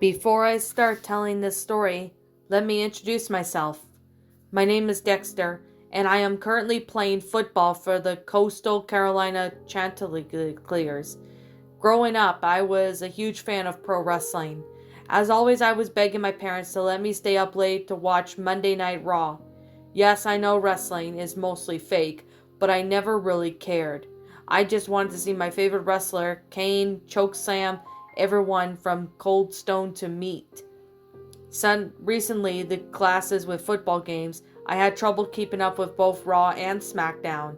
Before I start telling this story, let me introduce myself. My name is Dexter, and I am currently playing football for the Coastal Carolina Chanticleers. Growing up, I was a huge fan of pro wrestling. As always, I was begging my parents to let me stay up late to watch Monday Night Raw. Yes, I know wrestling is mostly fake, but I never really cared. I just wanted to see my favorite wrestler, Kane, chokeslam, everyone from Cold Stone to Meat. Recently, the classes with football games, I had trouble keeping up with both Raw and SmackDown.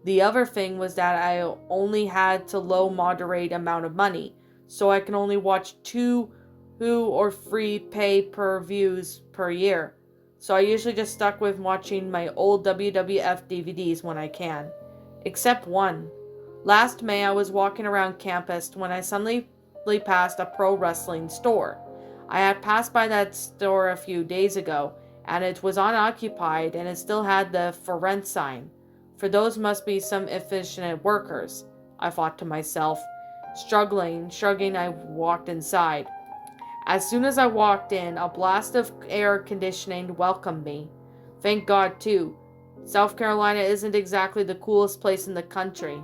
The other thing was that I only had to low moderate amount of money, so I can only watch two or three pay-per-views per year. So I usually just stuck with watching my old WWF DVDs when I can. Except one. Last May I was walking around campus when I suddenly passed a pro wrestling store. I had passed by that store a few days ago, and it was unoccupied and it still had the for rent sign. For those must be some efficient workers, I thought to myself. Shrugging, I walked inside. As soon as I walked in, a blast of air conditioning welcomed me. Thank God, too. South Carolina isn't exactly the coolest place in the country.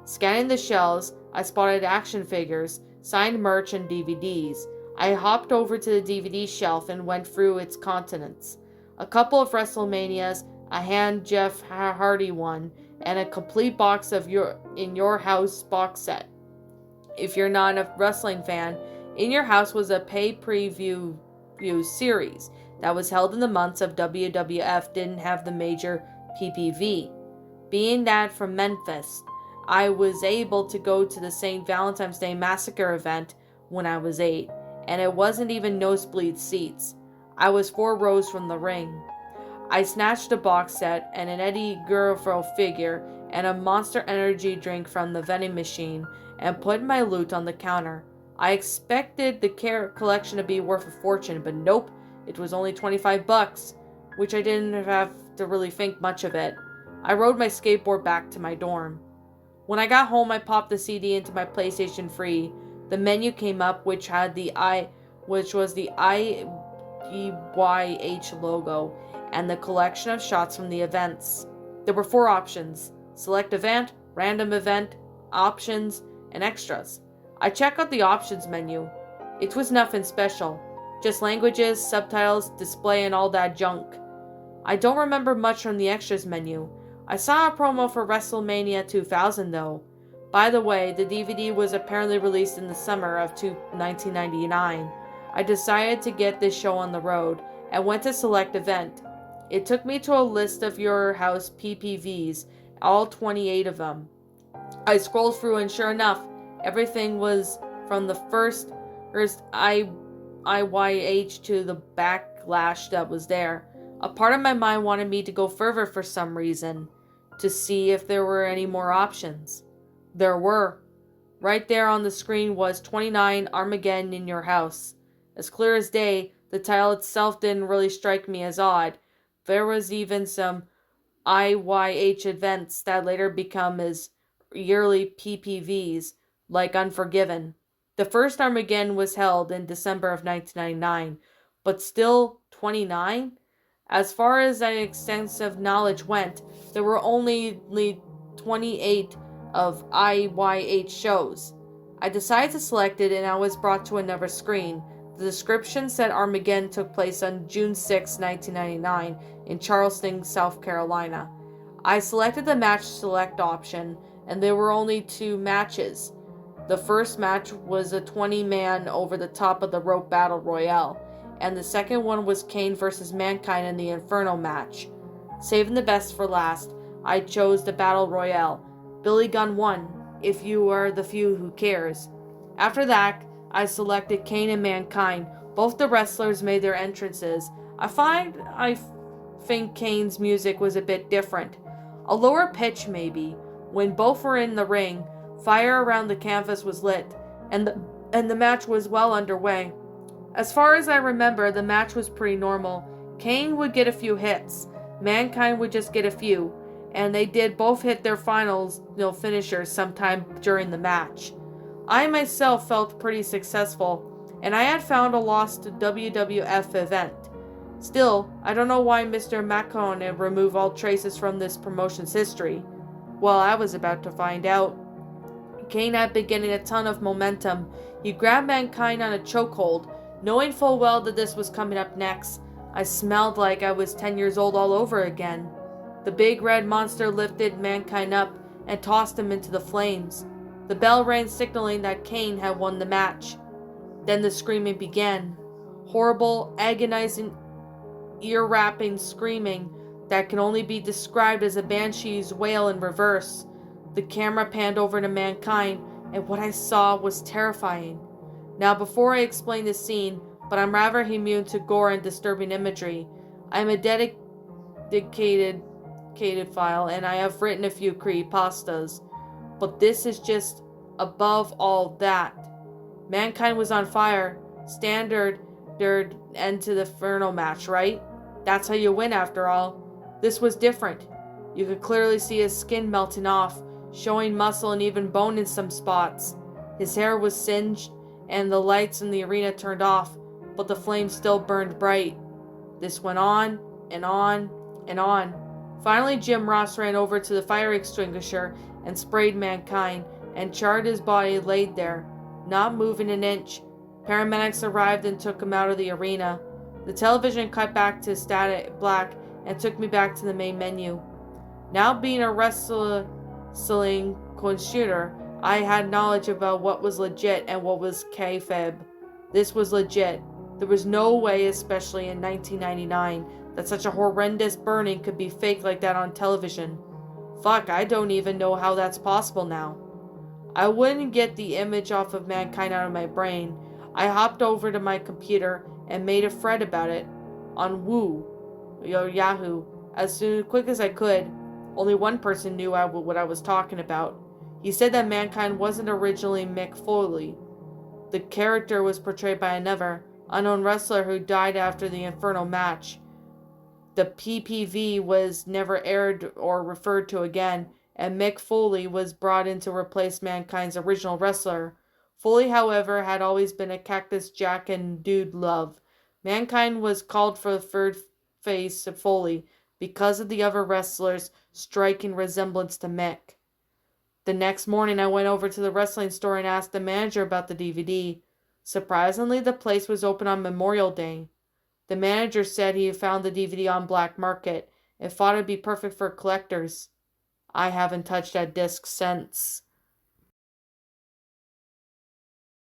Scanning the shelves, I spotted action figures, signed merch, and DVDs. I hopped over to the DVD shelf and went through its contents. A couple of WrestleManias, a hand Jeff Hardy one, and a complete box of In Your House box set. If you're not a wrestling fan, In Your House was a pay-per-view series that was held in the months of WWF didn't have the major PPV. Being that from Memphis, I was able to go to the St. Valentine's Day Massacre event when I was 8, and it wasn't even nosebleed seats. I was 4 rows from the ring. I snatched a box set and an Eddie Guerrero figure and a Monster Energy drink from the vending machine and put my loot on the counter. I expected the collection to be worth a fortune, but nope, it was only $25, which I didn't have to really think much of it. I rode my skateboard back to my dorm. When I got home, I popped the CD into my PlayStation 3. The menu came up, which was the IYH logo and the collection of shots from the events. There were 4 options: select event, random event, options, and extras. I checked out the options menu. It was nothing special, just languages, subtitles, display, and all that junk. I don't remember much from the extras menu. I saw a promo for WrestleMania 2000 though. By the way, the DVD was apparently released in the summer of 1999. I decided to get this show on the road and went to select event. It took me to a list of Your House PPVs, all 28 of them. I scrolled through and sure enough, everything was from the first IYH to the backlash that was there. A part of my mind wanted me to go further for some reason, to see if there were any more options. There were. Right there on the screen was 29 Armageddon in Your House. As clear as day, the title itself didn't really strike me as odd. There was even some IYH events that later become as yearly PPVs, like Unforgiven. The first Armageddon was held in December of 1999, but still 29? As far as my extensive knowledge went, there were only 28 of IYH shows. I decided to select it and I was brought to another screen. The description said Armageddon took place on June 6, 1999 in Charleston, South Carolina. I selected the match select option and there were only 2 matches. The first match was a 20-man over the top of the rope battle royale, and the second one was Kane versus Mankind in the Inferno match. Saving the best for last, I chose the battle royale. Billy Gunn won, if you are the few who cares. After that, I selected Kane and Mankind. Both the wrestlers made their entrances. I think Kane's music was a bit different. A lower pitch maybe. When both were in the ring, fire around the canvas was lit, and the match was well underway. As far as I remember, the match was pretty normal. Kane would get a few hits. Mankind would just get a few. And they did both hit their finishers sometime during the match. I myself felt pretty successful. and I had found a lost WWF event. Still, I don't know why Mr. Macon had removed all traces from this promotion's history. Well, I was about to find out. Kane had been getting a ton of momentum. He grabbed Mankind on a chokehold, knowing full well that this was coming up next. I smelled like I was 10 years old all over again. The big red monster lifted Mankind up and tossed him into the flames. The bell rang, signaling that Kane had won the match. Then the screaming began. Horrible, agonizing, ear-wrapping screaming that can only be described as a banshee's wail in reverse. The camera panned over to Mankind, and what I saw was terrifying. Now, before I explain this scene, but I'm rather immune to gore and disturbing imagery. I am a dedicated file, and I have written a few creepypastas. But this is just above all that. Mankind was on fire. Standard end to the Inferno match, right? That's how you win, after all. This was different. You could clearly see his skin melting off, showing muscle and even bone in some spots. His hair was singed, and the lights in the arena turned off, but the flames still burned bright. This went on, and on, and on. Finally, Jim Ross ran over to the fire extinguisher and sprayed Mankind, and charred his body laid there, not moving an inch. Paramedics arrived and took him out of the arena. The television cut back to static black and took me back to the main menu. Now, being a wrestling connoisseur, I had knowledge about what was legit and what was kayfabe. This was legit. There was no way, especially in 1999, that such a horrendous burning could be faked like that on television. Fuck, I don't even know how that's possible now. I wouldn't get the image off of Mankind out of my brain. I hopped over to my computer and made a thread about it on Yahoo as quick as I could. Only one person knew what I was talking about. He said that Mankind wasn't originally Mick Foley. The character was portrayed by another, unknown wrestler who died after the Inferno match. The PPV was never aired or referred to again, and Mick Foley was brought in to replace Mankind's original wrestler. Foley, however, had always been a Cactus Jack and Dude Love. Mankind was called for the third face of Foley because of the other wrestlers' striking resemblance to Mick. The next morning, I went over to the wrestling store and asked the manager about the DVD. Surprisingly, the place was open on Memorial Day. The manager said he found the DVD on black market and thought it'd be perfect for collectors. I haven't touched that disc since.